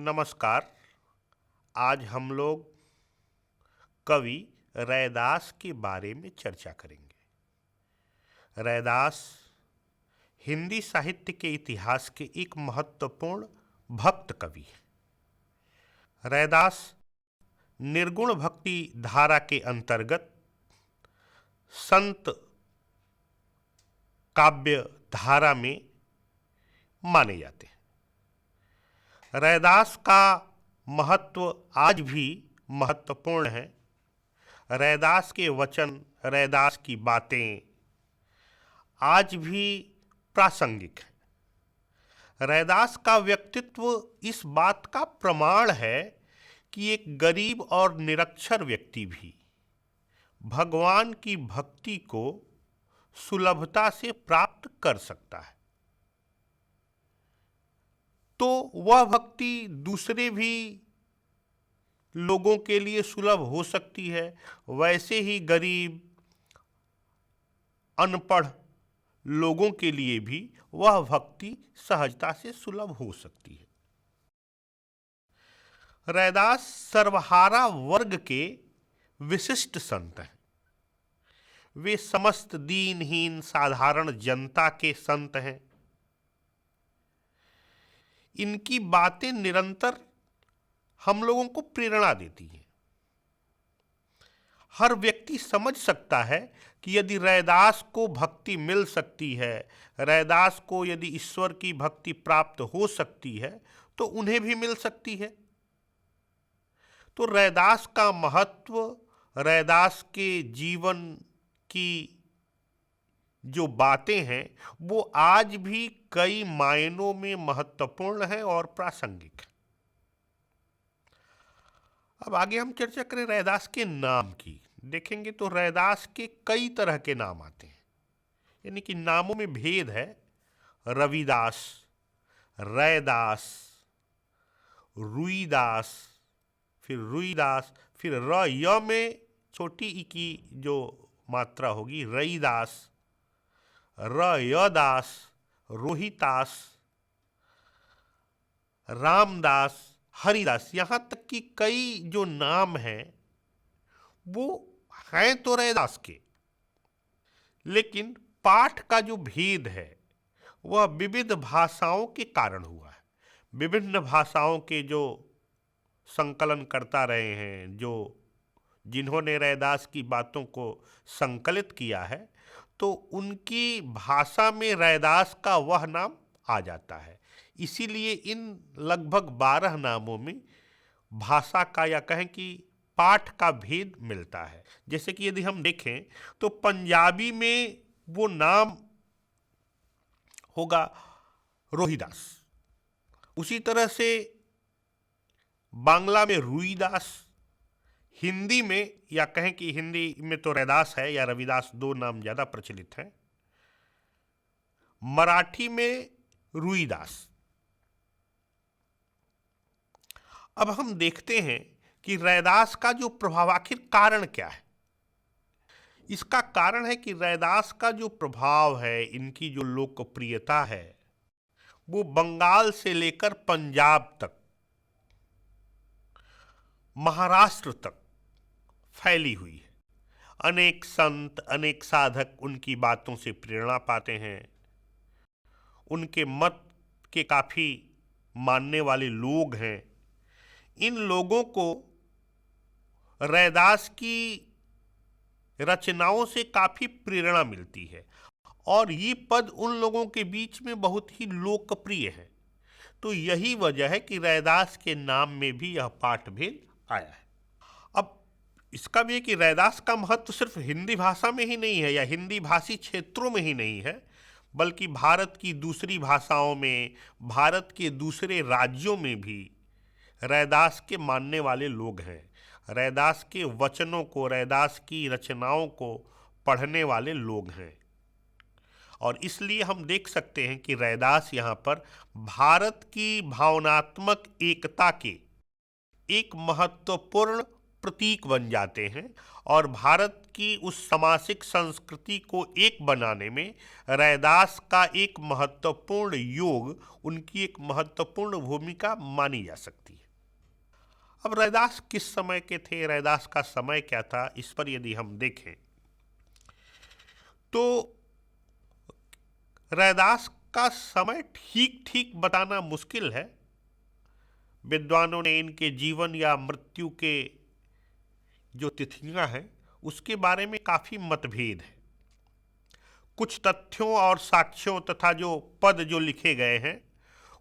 नमस्कार। आज हम लोग कवि रैदास के बारे में चर्चा करेंगे। रैदास हिंदी साहित्य के इतिहास के एक महत्वपूर्ण भक्त कवि हैं। रैदास निर्गुण भक्ति धारा के अंतर्गत संत काव्य धारा में माने जाते हैं। रैदास का महत्व आज भी महत्वपूर्ण है। रैदास के वचन, रैदास की बातें आज भी प्रासंगिक हैं। रैदास का व्यक्तित्व इस बात का प्रमाण है कि एक गरीब और निरक्षर व्यक्ति भी भगवान की भक्ति को सुलभता से प्राप्त कर सकता है। तो वह भक्ति दूसरे भी लोगों के लिए सुलभ हो सकती है, वैसे ही गरीब अनपढ़ लोगों के लिए भी वह भक्ति सहजता से सुलभ हो सकती है। रैदास सर्वहारा वर्ग के विशिष्ट संत हैं। वे समस्त दीनहीन साधारण जनता के संत हैं। इनकी बातें निरंतर हम लोगों को प्रेरणा देती हैं। हर व्यक्ति समझ सकता है कि यदि रैदास को भक्ति मिल सकती है, रैदास को यदि ईश्वर की भक्ति प्राप्त हो सकती है, तो उन्हें भी मिल सकती है। तो रैदास का महत्व, रैदास के जीवन की जो बातें हैं वो आज भी कई मायनों में महत्वपूर्ण है और प्रासंगिक है। अब आगे हम चर्चा करें रैदास के नाम की। देखेंगे तो रैदास के कई तरह के नाम आते हैं, यानी कि नामों में भेद है। रविदास, रैदास, रुईदास, फिर रुईदास, फिर र य में छोटी ई की जो मात्रा होगी रईदास, रयदास, रोहितास, रामदास, हरिदास, यहाँ तक कि कई जो नाम हैं वो हैं तो रैदास के, लेकिन पाठ का जो भेद है वह विविध भाषाओं के कारण हुआ है। विभिन्न भाषाओं के जो संकलन करता रहे हैं, जो जिन्होंने रैदास की बातों को संकलित किया है, तो उनकी भाषा में रैदास का वह नाम आ जाता है। इसीलिए इन लगभग 12 नामों में भाषा का या कहें कि पाठ का भेद मिलता है। जैसे कि यदि हम देखें तो पंजाबी में वो नाम होगा रोहिदास, उसी तरह से बांग्ला में रुईदास, हिंदी में या कहें कि हिंदी में तो रैदास है या रविदास, दो नाम ज़्यादा प्रचलित हैं। मराठी में रुईदास। अब हम देखते हैं कि रैदास का जो प्रभाव, आखिर कारण क्या है। इसका कारण है कि रैदास का जो प्रभाव है, इनकी जो लोकप्रियता है, वो बंगाल से लेकर पंजाब तक, महाराष्ट्र तक फैली हुई है। अनेक संत, अनेक साधक उनकी बातों से प्रेरणा पाते हैं। उनके मत के काफ़ी मानने वाले लोग हैं। इन लोगों को रैदास की रचनाओं से काफ़ी प्रेरणा मिलती है और ये पद उन लोगों के बीच में बहुत ही लोकप्रिय है। तो यही वजह है कि रैदास के नाम में भी यह पाठभेद आया है। अब इसका भी है कि रैदास का महत्व सिर्फ हिंदी भाषा में ही नहीं है या हिंदी भाषी क्षेत्रों में ही नहीं है, बल्कि भारत की दूसरी भाषाओं में, भारत के दूसरे राज्यों में भी रैदास के मानने वाले लोग हैं। रैदास के वचनों को, रैदास की रचनाओं को पढ़ने वाले लोग हैं। और इसलिए हम देख सकते हैं कि रैदास यहाँ पर भारत की भावनात्मक एकता के एक महत्वपूर्ण प्रतीक बन जाते हैं और भारत की उस सामासिक संस्कृति को एक बनाने में रैदास का एक महत्वपूर्ण योग, उनकी एक महत्वपूर्ण भूमिका मानी जा सकती है। अब रैदास किस समय के थे, रैदास का समय क्या था, इस पर यदि हम देखें तो रैदास का समय ठीक ठीक बताना मुश्किल है। विद्वानों ने इनके जीवन या मृत्यु के जो तिथियां हैं उसके बारे में काफी मतभेद है। कुछ तथ्यों और साक्ष्यों तथा जो पद जो लिखे गए हैं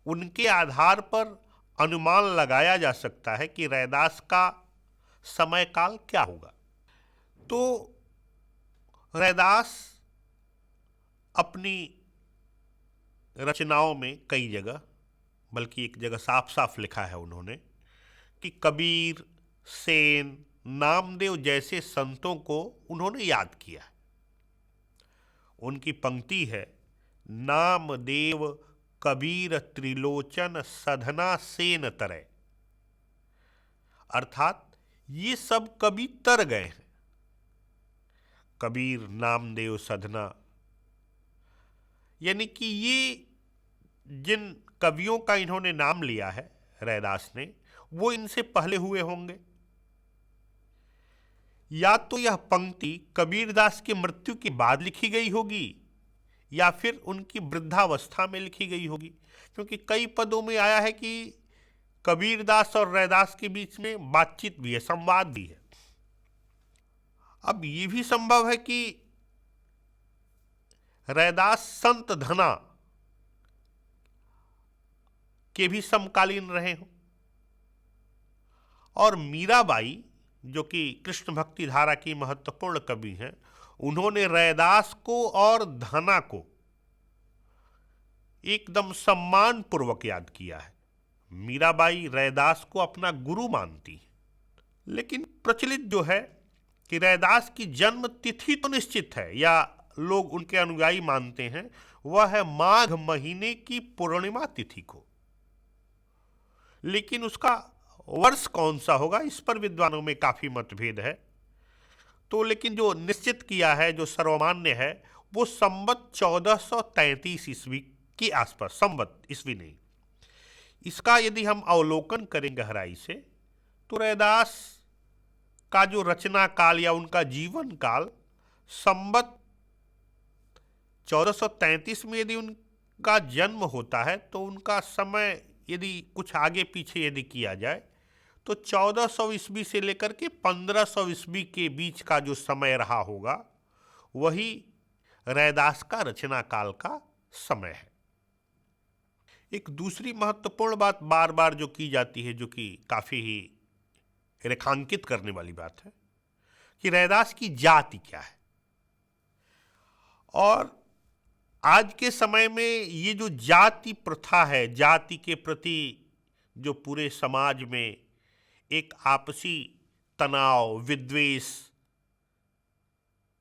उनके आधार पर अनुमान लगाया जा सकता है कि रैदास का समय काल क्या होगा। तो रैदास अपनी रचनाओं में कई जगह, बल्कि एक जगह साफ साफ लिखा है उन्होंने कि कबीर, सेन, नामदेव जैसे संतों को उन्होंने याद किया। उनकी पंक्ति है, नामदेव कबीर त्रिलोचन सधना सेन तरय, अर्थात ये सब कवि तर गए हैं। कबीर, नामदेव, सधना, यानी कि ये जिन कवियों का इन्होंने नाम लिया है रैदास ने, वो इनसे पहले हुए होंगे। या तो यह पंक्ति कबीरदास की मृत्यु के बाद लिखी गई होगी या फिर उनकी वृद्धावस्था में लिखी गई होगी, क्योंकि कई पदों में आया है कि कबीरदास और रैदास के बीच में बातचीत भी है, संवाद भी है। अब ये भी संभव है कि रैदास संत धना के भी समकालीन रहे हों और मीराबाई, जो कि कृष्ण भक्ति धारा की महत्वपूर्ण कवि हैं, उन्होंने रैदास को और धना को एकदम सम्मान पूर्वक याद किया है। मीराबाई रैदास को अपना गुरु मानती है, लेकिन प्रचलित जो है कि रैदास की जन्म तिथि तो निश्चित है या लोग उनके अनुयायी मानते हैं, वह है माघ महीने की पूर्णिमा तिथि को। लेकिन उसका वर्ष कौन सा होगा, इस पर विद्वानों में काफी मतभेद है। तो लेकिन जो निश्चित किया है, जो सर्वमान्य है, वो संवत 1433 ईस्वी के आसपास, संवत ईस्वी नहीं। इसका यदि हम अवलोकन करें गहराई से तो रैदास का जो रचना काल या उनका जीवन काल संवत 1433 में यदि उनका जन्म होता है तो उनका समय यदि कुछ आगे पीछे यदि किया जाए तो 1400 ईस्वी से लेकर के 1500 ईस्वी के बीच का जो समय रहा होगा वही रैदास का रचना काल का समय है। एक दूसरी महत्वपूर्ण बात बार बार जो की जाती है, जो कि काफी ही रेखांकित करने वाली बात है, कि रैदास की जाति क्या है। और आज के समय में ये जो जाति प्रथा है, जाति के प्रति जो पूरे समाज में एक आपसी तनाव, विद्वेष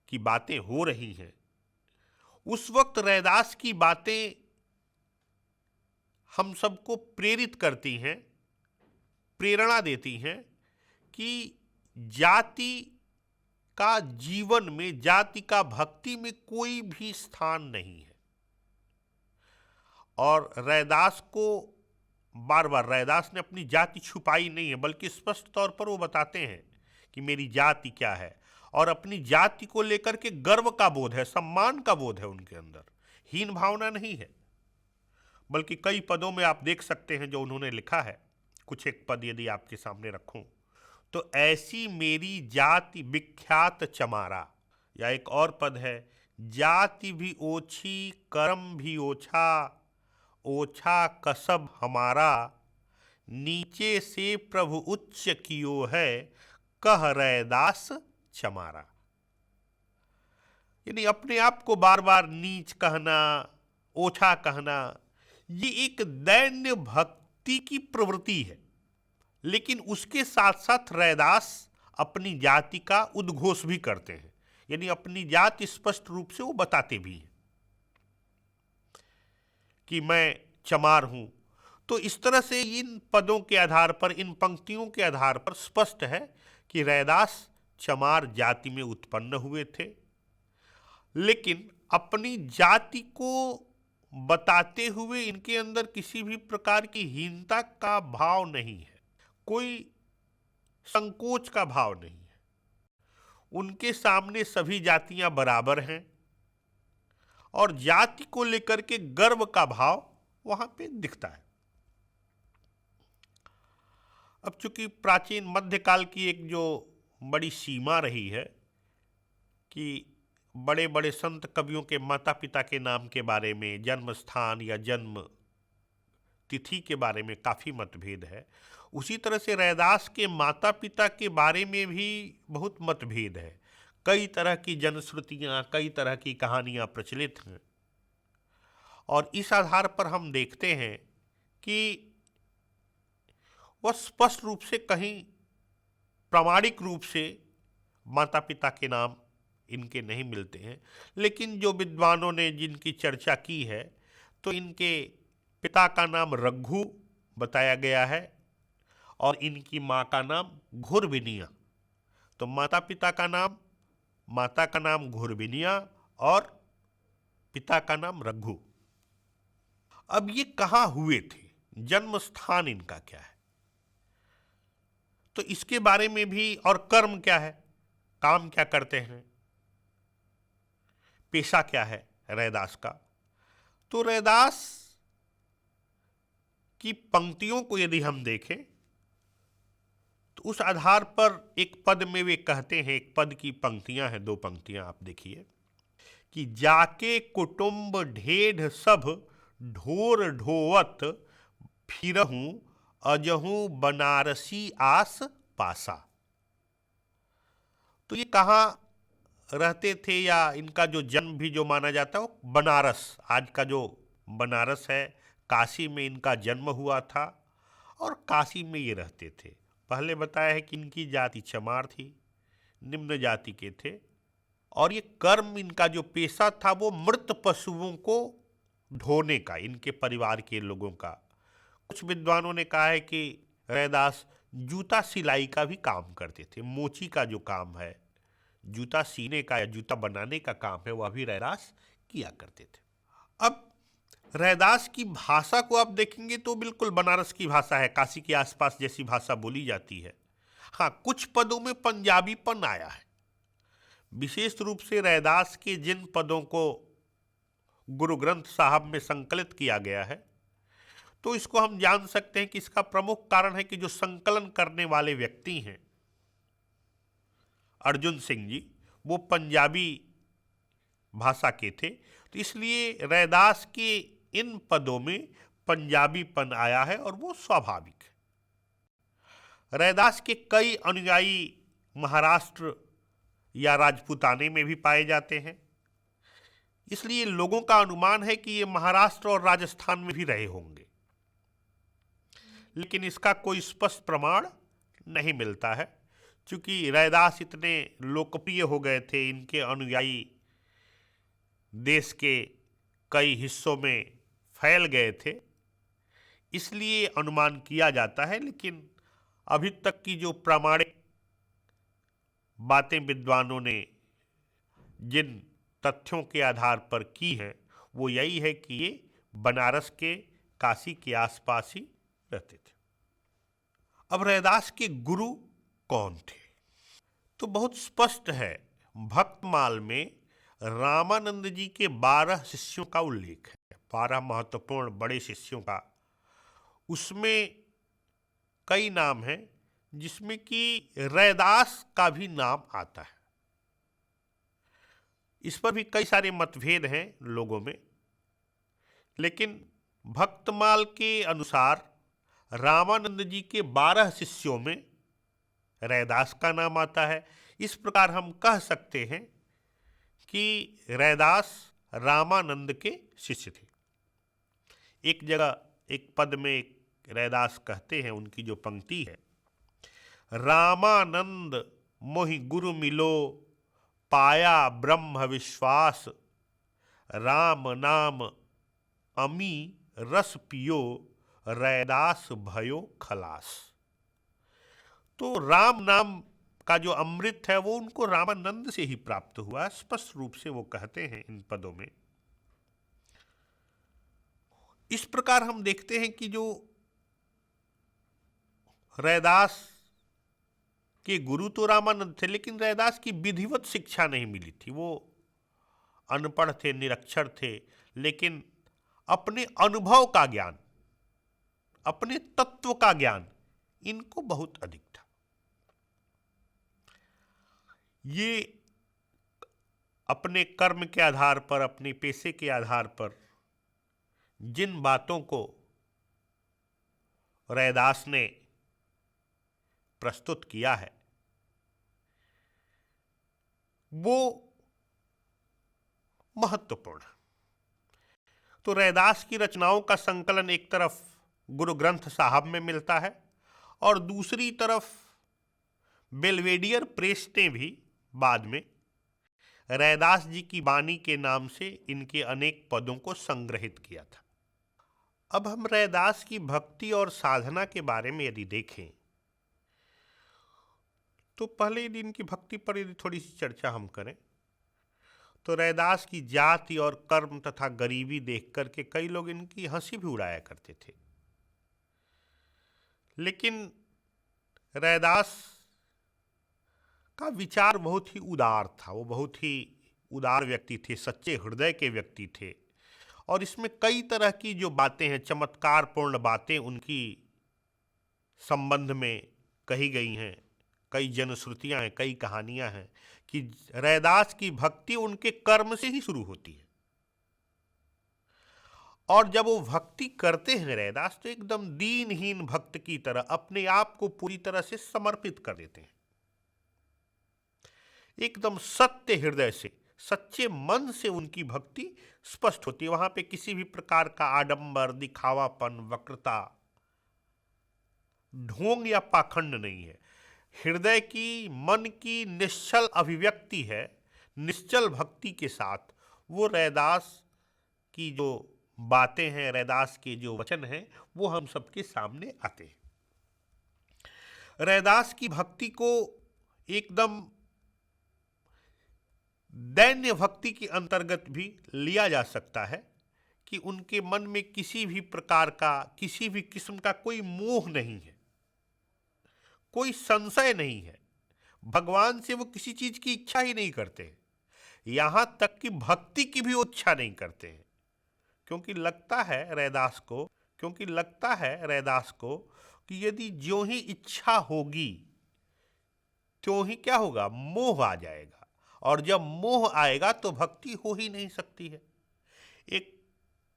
की बातें हो रही हैं, उस वक्त रैदास की बातें हम सबको प्रेरित करती हैं, प्रेरणा देती हैं कि जाति का जीवन में, जाति का भक्ति में कोई भी स्थान नहीं है। और रैदास को बार बार, रैदास ने अपनी जाति छुपाई नहीं है, बल्कि स्पष्ट तौर पर वो बताते हैं कि मेरी जाति क्या है, और अपनी जाति को लेकर के गर्व का बोध है, सम्मान का बोध है उनके अंदर, हीन भावना नहीं है। बल्कि कई पदों में आप देख सकते हैं जो उन्होंने लिखा है। कुछ एक पद यदि आपके सामने रखूं तो, ऐसी मेरी जाति विख्यात चमारा, या एक और पद है, जाति भी ओछी कर्म भी ओछा, ओछा कसब हमारा, नीचे से प्रभु उच्च कियो है, कह रैदास चमारा। यानी अपने आप को बार बार नीच कहना, ओछा कहना, ये एक दैन्य भक्ति की प्रवृत्ति है। लेकिन उसके साथ साथ रैदास अपनी जाति का उद्घोष भी करते हैं, यानी अपनी जाति स्पष्ट रूप से वो बताते भी हैं कि मैं चमार हूं। तो इस तरह से इन पदों के आधार पर, इन पंक्तियों के आधार पर स्पष्ट है कि रैदास चमार जाति में उत्पन्न हुए थे, लेकिन अपनी जाति को बताते हुए इनके अंदर किसी भी प्रकार की हीनता का भाव नहीं है, कोई संकोच का भाव नहीं है। उनके सामने सभी जातियां बराबर हैं और जाति को लेकर के गर्व का भाव वहां पे दिखता है। अब चूंकि प्राचीन मध्यकाल की एक जो बड़ी सीमा रही है कि बड़े बड़े संत कवियों के माता पिता के नाम के बारे में, जन्म स्थान या जन्म तिथि के बारे में काफ़ी मतभेद है, उसी तरह से रैदास के माता पिता के बारे में भी बहुत मतभेद है। कई तरह की जनश्रुतियाँ, कई तरह की कहानियाँ प्रचलित हैं और इस आधार पर हम देखते हैं कि वह स्पष्ट रूप से कहीं प्रामाणिक रूप से माता पिता के नाम इनके नहीं मिलते हैं। लेकिन जो विद्वानों ने जिनकी चर्चा की है तो इनके पिता का नाम रघु बताया गया है और इनकी माँ का नाम घुरबिनिया। तो माता का नाम घुरबिनिया और पिता का नाम रघु। अब ये कहाँ हुए थे, जन्म स्थान इनका क्या है, तो इसके बारे में भी, और कर्म क्या है, काम क्या करते हैं, पेशा क्या है रैदास का। तो रैदास की पंक्तियों को यदि हम देखें तो उस आधार पर एक पद में वे कहते हैं, एक पद की पंक्तियां हैं, 2 पंक्तियां आप देखिए कि जाके कुटुंब ढेढ़ सब ढोर ढोवत फिरहूं अजहूं बनारसी आस पासा। तो ये कहाँ रहते थे या इनका जो जन्म भी जो माना जाता है वो बनारस, आज का जो बनारस है, काशी में इनका जन्म हुआ था और काशी में ये रहते थे। पहले बताया है कि इनकी जाति चमार थी, निम्न जाति के थे और ये कर्म, इनका जो पेशा था वो मृत पशुओं को ढोने का, इनके परिवार के लोगों का। कुछ विद्वानों ने कहा है कि रैदास जूता सिलाई का भी काम करते थे। मोची का जो काम है, जूता सीने का या जूता बनाने का काम है, वह भी रैदास किया करते थे। अब रैदास की भाषा को आप देखेंगे तो बिल्कुल बनारस की भाषा है, काशी के आसपास जैसी भाषा बोली जाती है। हाँ, कुछ पदों में पंजाबीपन आया है। विशेष रूप से रैदास के जिन पदों को गुरु ग्रंथ साहब में संकलित किया गया है, तो इसको हम जान सकते हैं कि इसका प्रमुख कारण है कि जो संकलन करने वाले व्यक्ति हैं अर्जुन सिंह जी, वो पंजाबी भाषा के थे। तो इसलिए रैदास के इन पदों में पंजाबीपन आया है और वो स्वाभाविक है। रैदास के कई अनुयायी महाराष्ट्र या राजपूताने में भी पाए जाते हैं, इसलिए लोगों का अनुमान है कि ये महाराष्ट्र और राजस्थान में भी रहे होंगे, लेकिन इसका कोई स्पष्ट प्रमाण नहीं मिलता है। क्योंकि रैदास इतने लोकप्रिय हो गए थे, इनके अनुयायी देश के कई हिस्सों में फैल गए थे, इसलिए अनुमान किया जाता है। लेकिन अभी तक की जो प्रामाणिक बातें विद्वानों ने जिन तथ्यों के आधार पर की हैं, वो यही है कि ये बनारस के, काशी के आसपास ही रहते थे। अब रैदास के गुरु कौन थे, तो बहुत स्पष्ट है। भक्तमाल में रामानंद जी के 12 शिष्यों का उल्लेख है, 12 महत्वपूर्ण बड़े शिष्यों का। उसमें कई नाम हैं जिसमें कि रैदास का भी नाम आता है। इस पर भी कई सारे मतभेद हैं लोगों में, लेकिन भक्तमाल के अनुसार रामानंद जी के 12 शिष्यों में रैदास का नाम आता है। इस प्रकार हम कह सकते हैं कि रैदास रामानंद के शिष्य थे। एक जगह एक पद में रैदास कहते हैं, उनकी जो पंक्ति है, रामानंद मोहि गुरु मिलो पाया ब्रह्म विश्वास, राम नाम अमी रस पियो रैदास भयो खलास। तो राम नाम का जो अमृत है वो उनको रामानंद से ही प्राप्त हुआ। स्पष्ट रूप से वो कहते हैं इन पदों में। इस प्रकार हम देखते हैं कि जो रैदास के गुरु तो रामानंद थे, लेकिन रैदास की विधिवत शिक्षा नहीं मिली थी। वो अनपढ़ थे, निरक्षर थे, लेकिन अपने अनुभव का ज्ञान, अपने तत्व का ज्ञान इनको बहुत अधिक था। ये अपने कर्म के आधार पर, अपने पेशे के आधार पर जिन बातों को रैदास ने प्रस्तुत किया है वो महत्वपूर्ण है। तो रैदास की रचनाओं का संकलन एक तरफ गुरु ग्रंथ साहब में मिलता है और दूसरी तरफ बेलवेडियर प्रेस ने भी बाद में रैदास जी की वाणी के नाम से इनके अनेक पदों को संग्रहित किया था। अब हम रैदास की भक्ति और साधना के बारे में यदि देखें तो पहले यदि इनकी भक्ति पर यदि थोड़ी सी चर्चा हम करें तो रैदास की जाति और कर्म तथा गरीबी देख करके कई लोग इनकी हंसी भी उड़ाया करते थे। लेकिन रैदास का विचार बहुत ही उदार था। वो बहुत ही उदार व्यक्ति थे, सच्चे हृदय के व्यक्ति थे और इसमें कई तरह की जो बातें हैं, चमत्कारपूर्ण बातें उनकी संबंध में कही गई हैं। कई जनश्रुतियां हैं, कई कहानियां हैं कि रैदास की भक्ति उनके कर्म से ही शुरू होती है और जब वो भक्ति करते हैं रैदास तो एकदम दीनहीन भक्त की तरह अपने आप को पूरी तरह से समर्पित कर देते हैं। एकदम सत्य हृदय से, सच्चे मन से उनकी भक्ति स्पष्ट होती है। वहां पे किसी भी प्रकार का आडंबर, दिखावापन, वक्रता, ढोंग या पाखंड नहीं है। हृदय की, मन की निश्चल अभिव्यक्ति है। निश्चल भक्ति के साथ वो रैदास की जो बातें हैं, रैदास के जो वचन हैं, वो हम सबके सामने आते हैं। रैदास की भक्ति को एकदम दैन्य भक्ति के अंतर्गत भी लिया जा सकता है कि उनके मन में किसी भी प्रकार का, किसी भी किस्म का कोई मोह नहीं है, कोई संशय नहीं है। भगवान से वो किसी चीज की इच्छा ही नहीं करते हैं, यहां तक कि भक्ति की भी वो इच्छा नहीं करते हैं, क्योंकि लगता है रैदास को कि यदि ज्यों ही इच्छा होगी त्यों ही क्या होगा, मोह आ जाएगा और जब मोह आएगा तो भक्ति हो ही नहीं सकती है। एक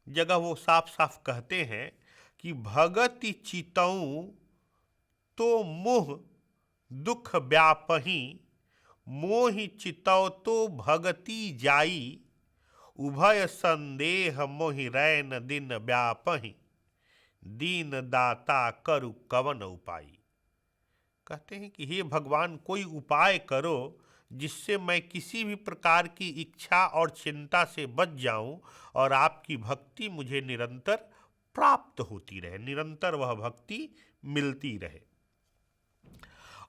जगह वो साफ साफ कहते हैं कि भगति चितऊं तो मोह दुख व्यापही, मोहि चितौ तो भगति जाई, उभय संदेह मोहि रैन दिन व्यापही, दीन दाता करु कवन उपाई। कहते हैं कि हे भगवान, कोई उपाय करो जिससे मैं किसी भी प्रकार की इच्छा और चिंता से बच जाऊं और आपकी भक्ति मुझे निरंतर प्राप्त होती रहे, निरंतर वह भक्ति मिलती रहे।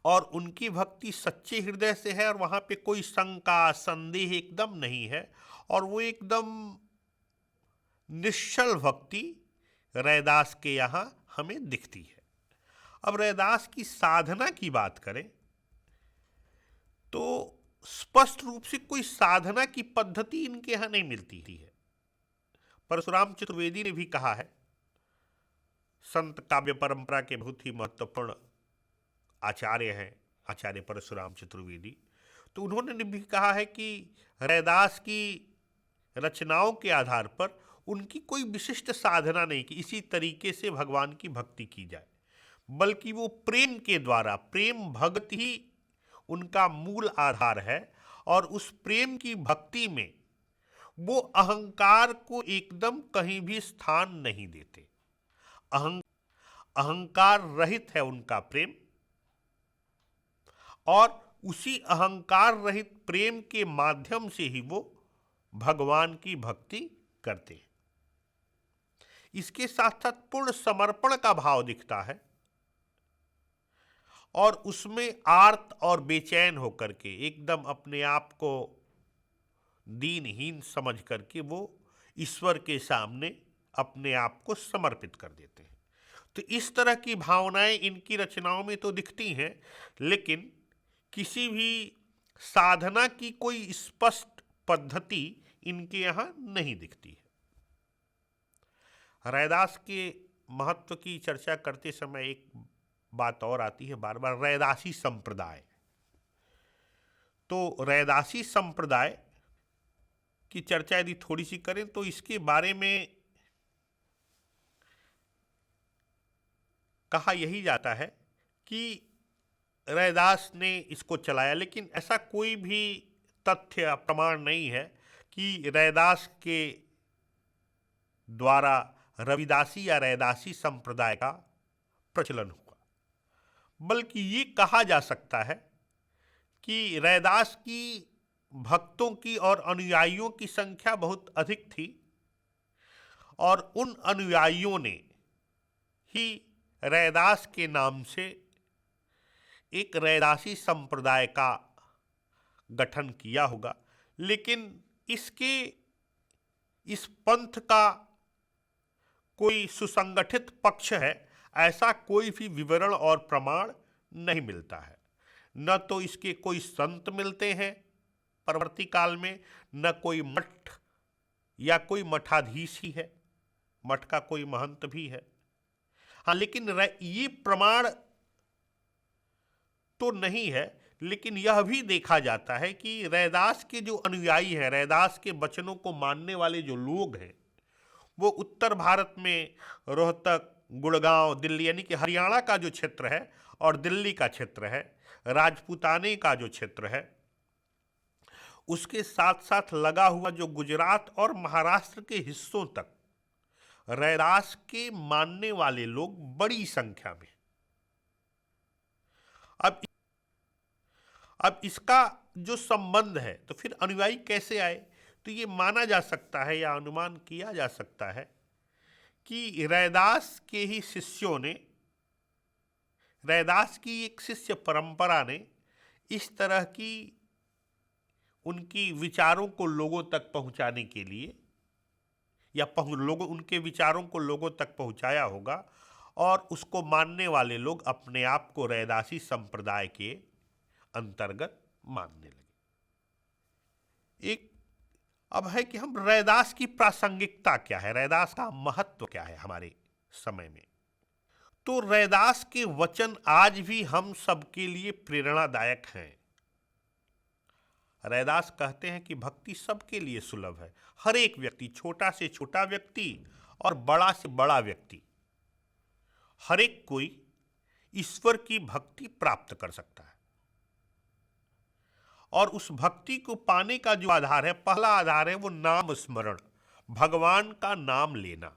और उनकी भक्ति सच्चे हृदय से है और वहां पे कोई शंका, संदेह एकदम नहीं है और वो एकदम निश्चल भक्ति रैदास के यहां हमें दिखती है। अब रैदास की साधना की बात करें तो स्पष्ट रूप से कोई साधना की पद्धति इनके यहां नहीं मिलती है। परशुराम चतुर्वेदी ने भी कहा है, संत काव्य परंपरा के बहुत ही महत्वपूर्ण आचार्य हैं आचार्य परशुराम चतुर्वेदी, तो उन्होंने भी कहा है कि रैदास की रचनाओं के आधार पर उनकी कोई विशिष्ट साधना नहीं कि इसी तरीके से भगवान की भक्ति की जाए, बल्कि वो प्रेम के द्वारा, प्रेम भक्ति ही उनका मूल आधार है और उस प्रेम की भक्ति में वो अहंकार को एकदम कहीं भी स्थान नहीं देते। अहंकार रहित है उनका प्रेम और उसी अहंकार रहित प्रेम के माध्यम से ही वो भगवान की भक्ति करते हैं। इसके साथ साथ पूर्ण समर्पण का भाव दिखता है और उसमें आर्त और बेचैन होकर के एकदम अपने आप को दीनहीन समझ करके वो ईश्वर के सामने अपने आप को समर्पित कर देते हैं। तो इस तरह की भावनाएं इनकी रचनाओं में तो दिखती हैं, लेकिन किसी भी साधना की कोई स्पष्ट पद्धति इनके यहाँ नहीं दिखती है। रैदास के महत्व की चर्चा करते समय एक बात और आती है बार बार, रैदासी संप्रदाय। तो रैदासी संप्रदाय की चर्चा यदि थोड़ी सी करें तो इसके बारे में कहा यही जाता है कि रैदास ने इसको चलाया, लेकिन ऐसा कोई भी तथ्य या प्रमाण नहीं है कि रैदास के द्वारा रविदासी या रैदासी संप्रदाय का प्रचलन हुआ। बल्कि ये कहा जा सकता है कि रैदास की भक्तों की और अनुयायियों की संख्या बहुत अधिक थी और उन अनुयायियों ने ही रैदास के नाम से एक रैदासी संप्रदाय का गठन किया होगा। लेकिन इस पंथ का कोई सुसंगठित पक्ष है, ऐसा कोई भी विवरण और प्रमाण नहीं मिलता है। न तो इसके कोई संत मिलते हैं परवर्ती काल में, न कोई मठ या कोई मठाधीश ही है, मठ का कोई महंत भी है। हाँ, लेकिन ये प्रमाण तो नहीं है, लेकिन यह भी देखा जाता है कि रैदास के जो अनुयायी हैं, रैदास के वचनों को मानने वाले जो लोग हैं, वो उत्तर भारत में रोहतक, गुड़गांव, दिल्ली यानी कि हरियाणा का जो क्षेत्र है और दिल्ली का क्षेत्र है, राजपूताने का जो क्षेत्र है, उसके साथ साथ लगा हुआ जो गुजरात और महाराष्ट्र के हिस्सों तक रैदास के मानने वाले लोग बड़ी संख्या में। अब इसका जो संबंध है, तो फिर अनुयायी कैसे आए? तो ये माना जा सकता है या अनुमान किया जा सकता है कि रैदास के ही शिष्यों ने, रैदास की एक शिष्य परंपरा ने इस तरह की उनकी विचारों को लोगों तक पहुंचाने के लिए या उनके विचारों को लोगों तक पहुंचाया होगा और उसको मानने वाले लोग अपने आप को रैदासी संप्रदाय के अंतर्गत मानने लगे। एक अब है कि हम रैदास की प्रासंगिकता क्या है, रैदास का महत्व क्या है हमारे समय में। तो रैदास के वचन आज भी हम सबके लिए प्रेरणादायक हैं। रैदास कहते हैं कि भक्ति सबके लिए सुलभ है। हर एक व्यक्ति, छोटा से छोटा व्यक्ति और बड़ा से बड़ा व्यक्ति, हर एक कोई ईश्वर की भक्ति प्राप्त कर सकता है। और उस भक्ति को पाने का जो आधार है, पहला आधार है वो नाम स्मरण, भगवान का नाम लेना।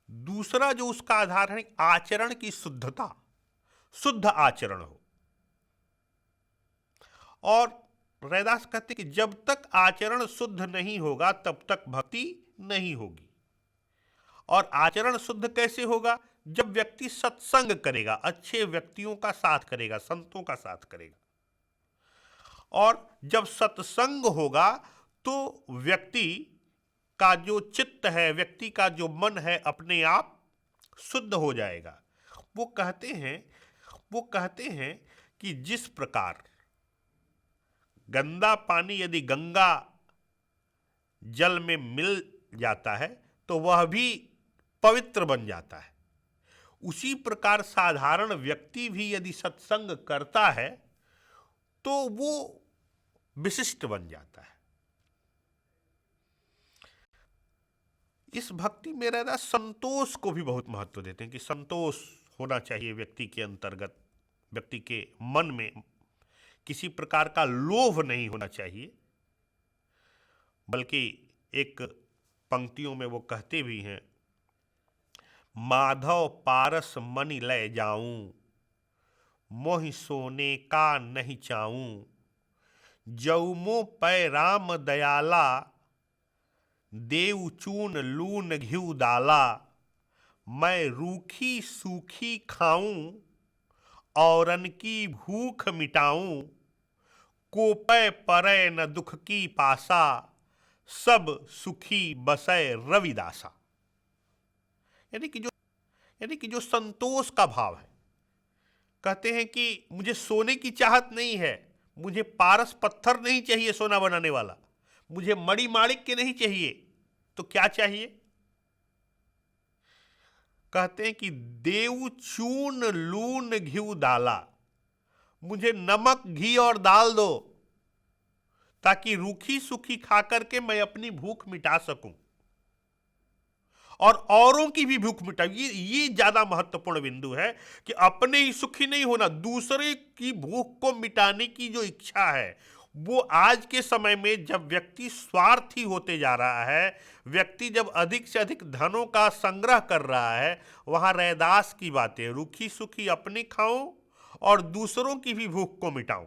दूसरा जो उसका आधार है, आचरण की शुद्धता, शुद्ध आचरण हो। और रैदास कहते कि जब तक आचरण शुद्ध नहीं होगा तब तक भक्ति नहीं होगी। और आचरण शुद्ध कैसे होगा? जब व्यक्ति सत्संग करेगा, अच्छे व्यक्तियों का साथ करेगा, संतों का साथ करेगा। और जब सत्संग होगा तो व्यक्ति का जो चित्त है, व्यक्ति का जो मन है, अपने आप शुद्ध हो जाएगा। वो कहते हैं कि जिस प्रकार गंदा पानी यदि गंगा जल में मिल जाता है तो वह भी पवित्र बन जाता है, उसी प्रकार साधारण व्यक्ति भी यदि सत्संग करता है तो वो विशिष्ट बन जाता है। इस भक्ति में रैदास संतोष को भी बहुत महत्व देते हैं कि संतोष होना चाहिए व्यक्ति के अंतर्गत, व्यक्ति के मन में किसी प्रकार का लोभ नहीं होना चाहिए। बल्कि एक पंक्तियों में वो कहते भी हैं, माधव पारस मनि लय जाऊं, मोहि सोने का नहीं चाऊं, जौमो पै राम दयाला, देव चून लून घिउ डाला, मैं रूखी सूखी खाऊं, औरन की भूख मिटाऊं, कोपय परय न दुख की पासा, सब सुखी बसय रविदासा। यानी कि जो संतोष का भाव है। कहते हैं कि मुझे सोने की चाहत नहीं है, मुझे पारस पत्थर नहीं चाहिए सोना बनाने वाला, मुझे मणि माणिक के नहीं चाहिए, तो क्या चाहिए? कहते हैं कि देव चून लून घिउ डाला, मुझे नमक घी और दाल दो, ताकि रूखी सूखी खाकर के मैं अपनी भूख मिटा सकूं और औरों की भी भूख मिटाऊं। ये ज्यादा महत्वपूर्ण बिंदु है कि अपने ही सुखी नहीं होना, दूसरे की भूख को मिटाने की जो इच्छा है, वो आज के समय में जब व्यक्ति स्वार्थी होते जा रहा है, व्यक्ति जब अधिक से अधिक धनों का संग्रह कर रहा है, वहां रैदास की बातें, रूखी सूखी अपनी खाऊं और दूसरों की भी भूख को मिटाऊं,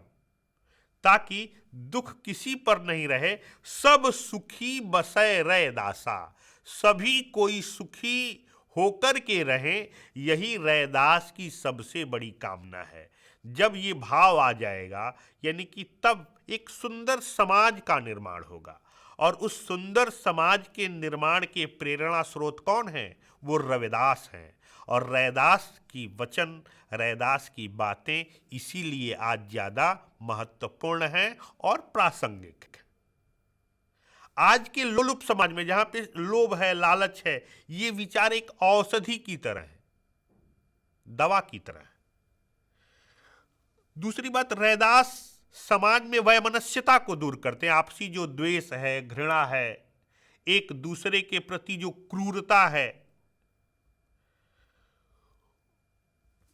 ताकि दुख किसी पर नहीं रहे, सब सुखी बसय रैदासा, सभी कोई सुखी होकर के रहे, यही रैदास की सबसे बड़ी कामना है। जब ये भाव आ जाएगा, यानी कि तब एक सुंदर समाज का निर्माण होगा, और उस सुंदर समाज के निर्माण के प्रेरणा स्रोत कौन है? वो रविदास हैं। और रैदास की वचन, रैदास की बातें इसीलिए आज ज्यादा महत्वपूर्ण हैं और प्रासंगिक हैं। आज के लोलुप समाज में जहां पे लोभ है, लालच है, ये विचार एक औषधि की तरह है, दवा की तरह है। दूसरी बात, रैदास समाज में वैमनस्यता को दूर करते हैं। आपसी जो द्वेष है, घृणा है, एक दूसरे के प्रति जो क्रूरता है,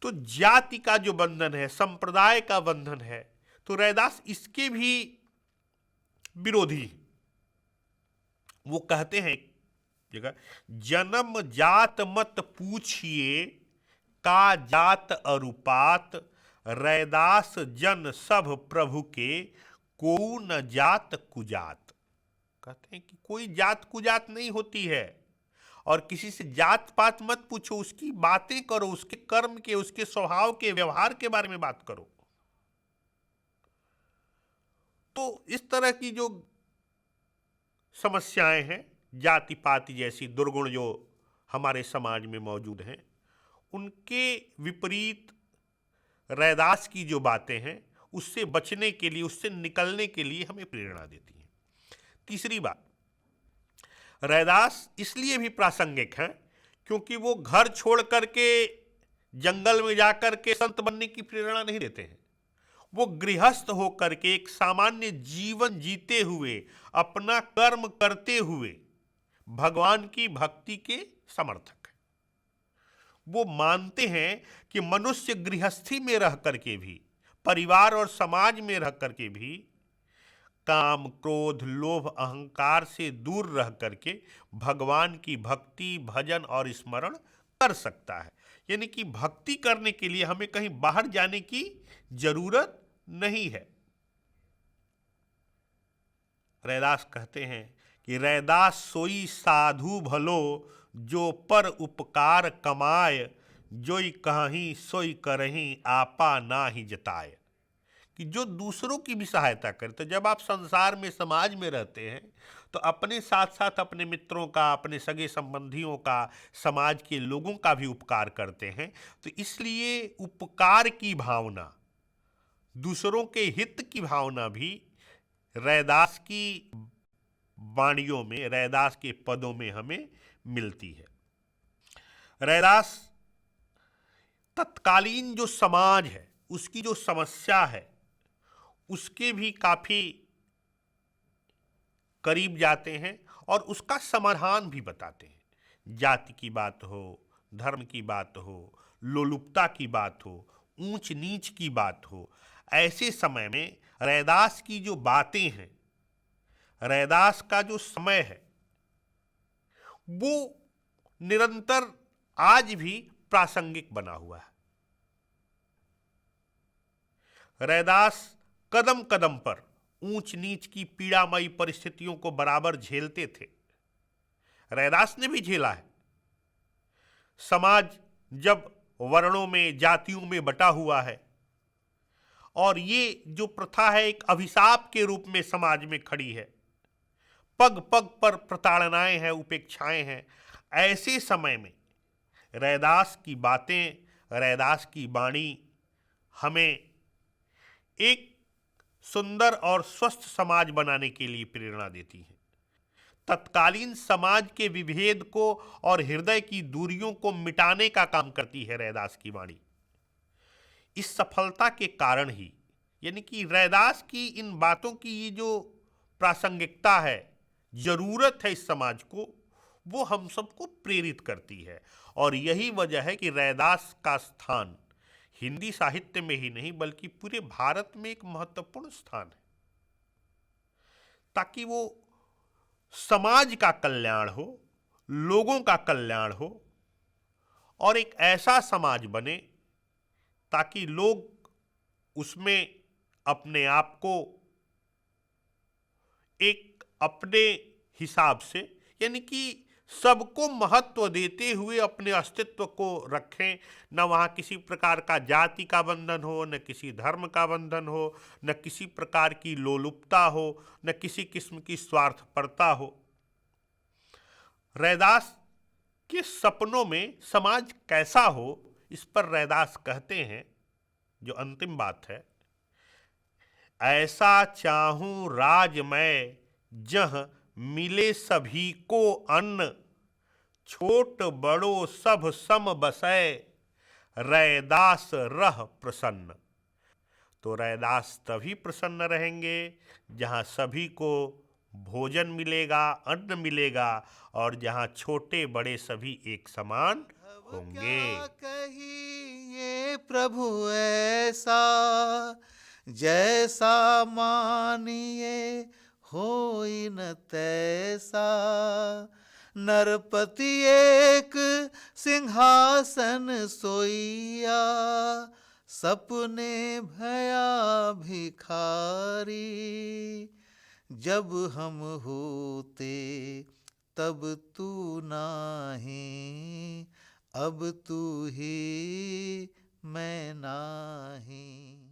तो जाति का जो बंधन है, संप्रदाय का बंधन है, तो रैदास इसके भी विरोधी। वो कहते हैं जगह, जन्म जात मत पूछिए, का जात अरुपात, रैदास जन सब प्रभु के, को न जात कुजात। कहते हैं कि कोई जात कुजात नहीं होती है, और किसी से जात पात मत पूछो, उसकी बातें करो, उसके कर्म के, उसके स्वभाव के, व्यवहार के बारे में बात करो। तो इस तरह की जो समस्याएं हैं, जाति पाति जैसी दुर्गुण जो हमारे समाज में मौजूद हैं, उनके विपरीत रैदास की जो बातें हैं, उससे बचने के लिए, उससे निकलने के लिए हमें प्रेरणा देती हैं। तीसरी बात, रैदास इसलिए भी प्रासंगिक है क्योंकि वो घर छोड़ करके जंगल में जाकर के संत बनने की प्रेरणा नहीं देते हैं। वो गृहस्थ होकर के एक सामान्य जीवन जीते हुए, अपना कर्म करते हुए भगवान की भक्ति के समर्थक हैं। वो मानते हैं कि मनुष्य गृहस्थी में रह करके भी, परिवार और समाज में रह करके भी, काम क्रोध लोभ अहंकार से दूर रह करके भगवान की भक्ति भजन और स्मरण कर सकता है। यानी कि भक्ति करने के लिए हमें कहीं बाहर जाने की जरूरत नहीं है। रैदास कहते हैं कि रैदास सोई साधु भलो, जो पर उपकार कमाय, जोई कहीं सोई करहीं आपा ना ही जताय। कि जो दूसरों की भी सहायता करे। तो जब आप संसार में, समाज में रहते हैं, तो अपने साथ साथ अपने मित्रों का, अपने सगे संबंधियों का, समाज के लोगों का भी उपकार करते हैं। तो इसलिए उपकार की भावना, दूसरों के हित की भावना भी रैदास की वाणियों में, रैदास के पदों में हमें मिलती है। रैदास तत्कालीन जो समाज है, उसकी जो समस्या है, उसके भी काफी करीब जाते हैं और उसका समाधान भी बताते हैं। जाति की बात हो, धर्म की बात हो, लोलुपता की बात हो, ऊंच नीच की बात हो, ऐसे समय में रैदास की जो बातें हैं, रैदास का जो समय है, वो निरंतर आज भी प्रासंगिक बना हुआ है। रैदास कदम कदम पर ऊंच नीच की पीड़ामयी परिस्थितियों को बराबर झेलते थे। रैदास ने भी झेला है। समाज जब वर्णों में, जातियों में बटा हुआ है। और ये जो प्रथा है एक अभिशाप के रूप में समाज में खड़ी है। पग पग पर प्रताड़नाएं हैं, उपेक्षाएं हैं। ऐसे समय में रैदास की बातें, रैदास की वाणी हमें एक सुंदर और स्वस्थ समाज बनाने के लिए प्रेरणा देती है। तत्कालीन समाज के विभेद को और हृदय की दूरियों को मिटाने का काम करती है रैदास की वाणी। इस सफलता के कारण ही, यानी कि रैदास की इन बातों की ये जो प्रासंगिकता है, जरूरत है इस समाज को, वो हम सबको प्रेरित करती है। और यही वजह है कि रैदास का स्थान हिंदी साहित्य में ही नहीं बल्कि पूरे भारत में एक महत्वपूर्ण स्थान है, ताकि वो समाज का कल्याण हो, लोगों का कल्याण हो और एक ऐसा समाज बने ताकि लोग उसमें अपने आप को एक अपने हिसाब से, यानी कि सबको महत्व देते हुए अपने अस्तित्व को रखें। न वहाँ किसी प्रकार का जाति का बंधन हो, न किसी धर्म का बंधन हो, न किसी प्रकार की लोलुपता हो, न किसी किस्म की स्वार्थपरता हो। रैदास के सपनों में समाज कैसा हो, इस पर रैदास कहते हैं, जो अंतिम बात है, ऐसा चाहूं राज मैं जह मिले सभी को अन्न, छोट बड़ो सब सम बसै रैदास रह प्रसन्न। तो रैदास तभी प्रसन्न रहेंगे जहाँ सभी को भोजन मिलेगा, अन्न मिलेगा और जहाँ छोटे बड़े सभी एक समान होंगे। क्या कहिए प्रभु ऐसा, जैसा मानिए होई न तैसा। नरपति एक सिंहासन सोइया, सपने भया भिखारी। जब हम होते तब तू नाही, अब तू ही मैं नाही।